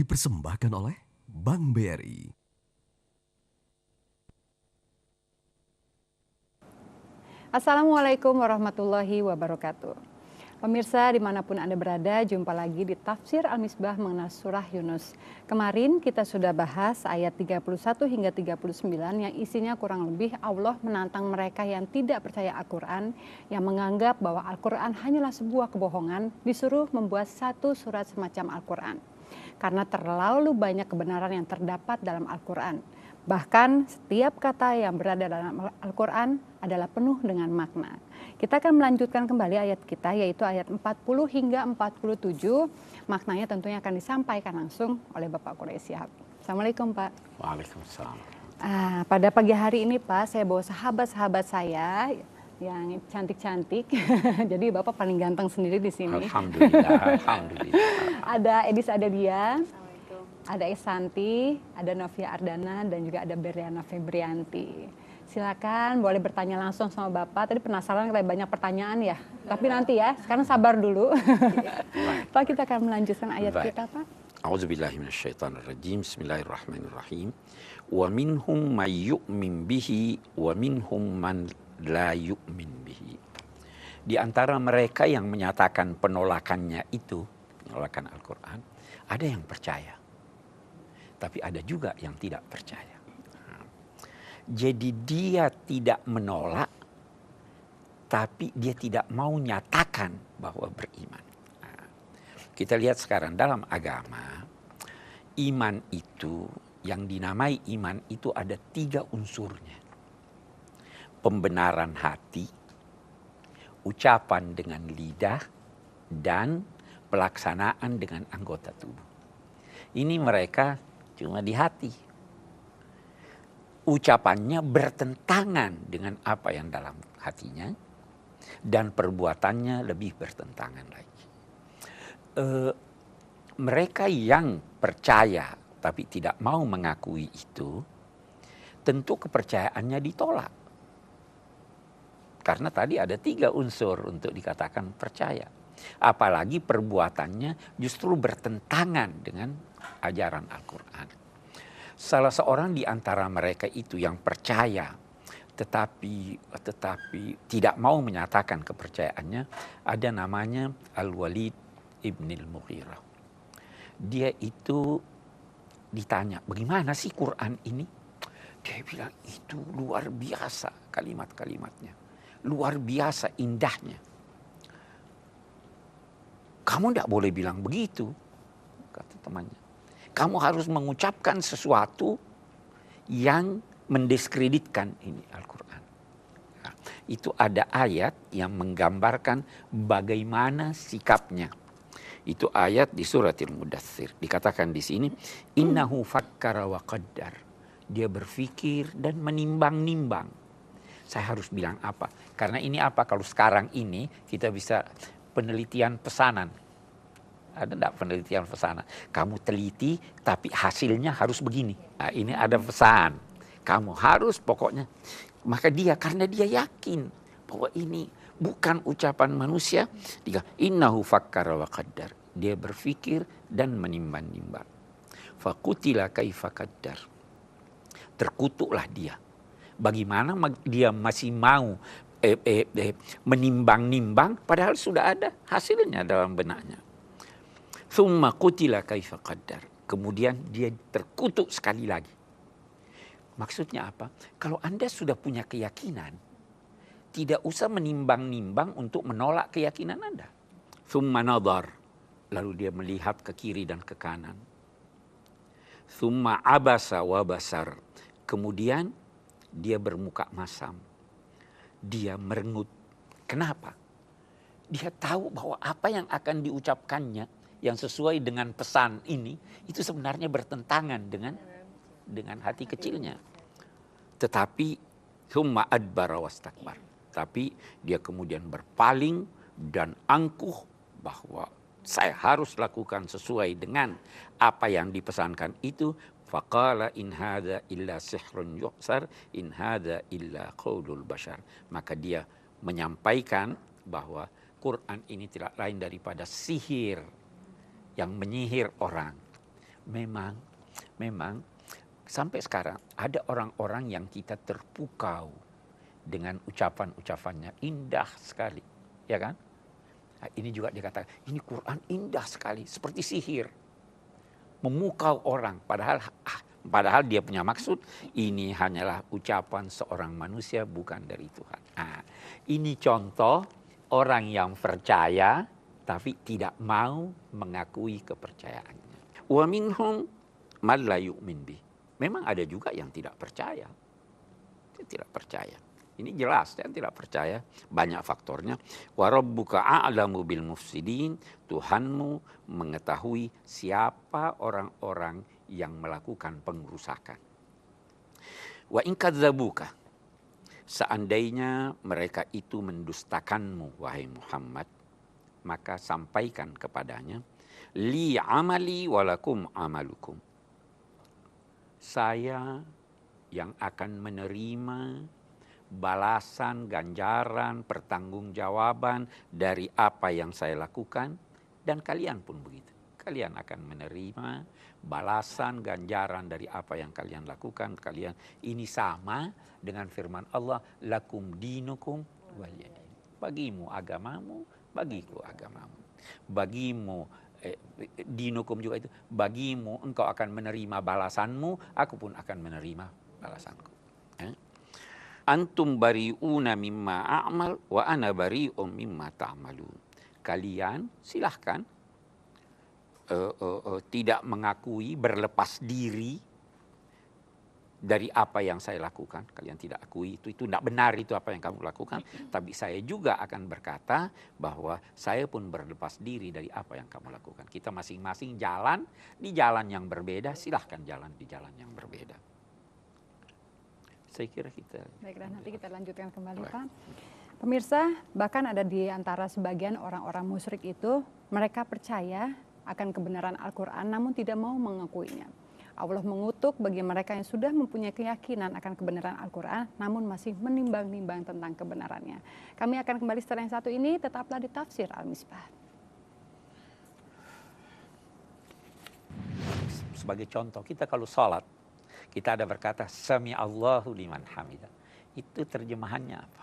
dipersembahkan oleh Bank BRI. Assalamualaikum warahmatullahi wabarakatuh. Pemirsa dimanapun Anda berada, jumpa lagi di Tafsir Al-Misbah mengenai surah Yunus. Kemarin kita sudah bahas ayat 31 hingga 39 yang isinya kurang lebih Allah menantang mereka yang tidak percaya Al-Quran, yang menganggap bahwa Al-Quran hanyalah sebuah kebohongan, disuruh membuat satu surat semacam Al-Quran. Karena terlalu banyak kebenaran yang terdapat dalam Al-Quran. Bahkan setiap kata yang berada dalam Al-Quran adalah penuh dengan makna. Kita akan melanjutkan kembali ayat kita, yaitu ayat 40 hingga 47. Maknanya tentunya akan disampaikan langsung oleh Bapak Quraisy Shihab. Assalamualaikum Pak. Waalaikumsalam. Pada pagi hari ini Pak, saya bawa sahabat-sahabat saya yang cantik-cantik. Jadi Bapak paling ganteng sendiri di sini. Alhamdulillah, alhamdulillah. Ada Edis Adelia, ada Esanti, ada Novia Ardana, dan juga ada Beriana Febrianti. Silakan boleh bertanya langsung sama Bapak. Tadi penasaran kayak banyak pertanyaan ya. Tapi nanti ya, sekarang sabar dulu. Pak, kita akan melanjutkan ayat kita, Pak. A'udzubillahi minasyaitonirrajim. Bismillahirrahmanirrahim. Wa minhum may yu'min bihi wa minhum man la yu'min bihi. Di antara mereka yang menyatakan penolakannya itu, penolakan Al-Quran, ada yang percaya. Tapi ada juga yang tidak percaya. Jadi dia tidak menolak, tapi dia tidak mau nyatakan bahwa beriman. Nah, kita lihat sekarang dalam agama, iman itu, yang dinamai iman itu ada 3 unsurnya. Pembenaran hati, ucapan dengan lidah, dan pelaksanaan dengan anggota tubuh. Ini mereka cuma di hati. Ucapannya bertentangan dengan apa yang dalam hatinya, dan perbuatannya lebih bertentangan lagi. Mereka yang percaya tapi tidak mau mengakui itu, tentu kepercayaannya ditolak. Karena tadi ada 3 unsur untuk dikatakan percaya. Apalagi perbuatannya justru bertentangan dengan ajaran Al-Quran. Salah seorang di antara mereka itu yang percaya tetapi tidak mau menyatakan kepercayaannya, ada namanya Al-Walid ibnil Mughirah. Dia itu ditanya, bagaimana sih Quran ini? Dia bilang, itu luar biasa kalimat-kalimatnya. Luar biasa indahnya. Kamu tidak boleh bilang begitu, kata temannya. Kamu harus mengucapkan sesuatu yang mendiskreditkan ini Al-Quran. Nah, itu ada ayat yang menggambarkan bagaimana sikapnya. Itu ayat di suratil Mudaththir. Dikatakan di sini, innahu fakkara wa qaddar. Dia berpikir dan menimbang-nimbang. Saya harus bilang apa? Karena ini apa? Kalau sekarang ini kita bisa penelitian pesanan. Ada enggak penelitian pesanan? Kamu teliti tapi hasilnya harus begini. Nah, ini ada pesan. Kamu harus pokoknya. Maka dia, karena dia yakin bahwa ini bukan ucapan manusia. Dia, innahu fakkara wa qaddar. Dia berpikir dan menimbang-nimbang. Faqutila kaifa qaddar. Terkutuklah dia. Bagaimana dia masih mau menimbang-nimbang padahal sudah ada hasilnya dalam benaknya. Tsumma qutila kaifa qaddar. Kemudian dia terkutuk sekali lagi. Maksudnya apa? Kalau Anda sudah punya keyakinan, tidak usah menimbang-nimbang untuk menolak keyakinan Anda. Tsumma nadhar. Lalu dia melihat ke kiri dan ke kanan. Tsumma abasa wa basar. Kemudian dia bermuka masam. Dia merengut. Kenapa? Dia tahu bahwa apa yang akan diucapkannya yang sesuai dengan pesan ini, itu sebenarnya bertentangan dengan hati kecilnya. Tetapi summa adbara wastakbar. Tapi dia kemudian berpaling dan angkuh bahwa saya harus lakukan sesuai dengan apa yang dipesankan itu. Faqala in hadza illa sihrun yu'sar in hadza illa qaulul bashar. Maka dia menyampaikan bahwa Quran ini tidak lain daripada sihir yang menyihir orang. memang sampai sekarang ada orang-orang yang kita terpukau dengan ucapan-ucapannya, indah sekali, ya kan? Nah, ini juga dikatakan, ini Quran indah sekali, seperti sihir, memukau orang, padahal dia punya maksud, ini hanyalah ucapan seorang manusia, bukan dari Tuhan. Nah, ini contoh orang yang percaya, tapi tidak mau mengakui kepercayaannya. Wa minhum man la yu'min bih. Memang ada juga yang tidak percaya. Dia tidak percaya. Ini jelas, dia tidak percaya. Banyak faktornya. Wa rabbuka a'lamu bil mufsidin. Tuhanmu mengetahui siapa orang-orang yang melakukan pengrusakan. Wa in kadzabuka. Seandainya mereka itu mendustakanmu, wahai Muhammad, maka sampaikan kepadanya, li amali walakum amalukum. Saya yang akan menerima balasan, ganjaran, pertanggungjawaban dari apa yang saya lakukan, dan kalian pun begitu. Kalian akan menerima balasan, ganjaran dari apa yang kalian lakukan. Kalian ini sama dengan firman Allah, lakum dinukum waliyadin. Bagimu agamamu, bagiku agamamu. Bagimu dinukum juga itu, bagimu engkau akan menerima balasanmu, aku pun akan menerima balasanku. Antum bari'una mimma a'mal wa ana bari'um mimma ta'malun. Kalian silahkan tidak mengakui, berlepas diri dari apa yang saya lakukan. Kalian tidak akui itu tidak benar, itu apa yang kamu lakukan. Tapi saya juga akan berkata bahwa saya pun berlepas diri dari apa yang kamu lakukan. Kita masing-masing jalan di jalan yang berbeda, silahkan jalan di jalan yang berbeda. Saya kira kita... Baiklah, nanti kita lanjutkan kembali, Pak. Pemirsa, bahkan ada di antara sebagian orang-orang musyrik itu, mereka percaya akan kebenaran Al-Quran namun tidak mau mengakuinya. Allah mengutuk bagi mereka yang sudah mempunyai keyakinan akan kebenaran Al-Quran namun masih menimbang-nimbang tentang kebenarannya. Kami akan kembali setelah yang satu ini, tetaplah di Tafsir Al-Misbah. Sebagai contoh, kita kalau sholat, kita ada berkata, Sami Allahu liman hamidah. Itu terjemahannya apa?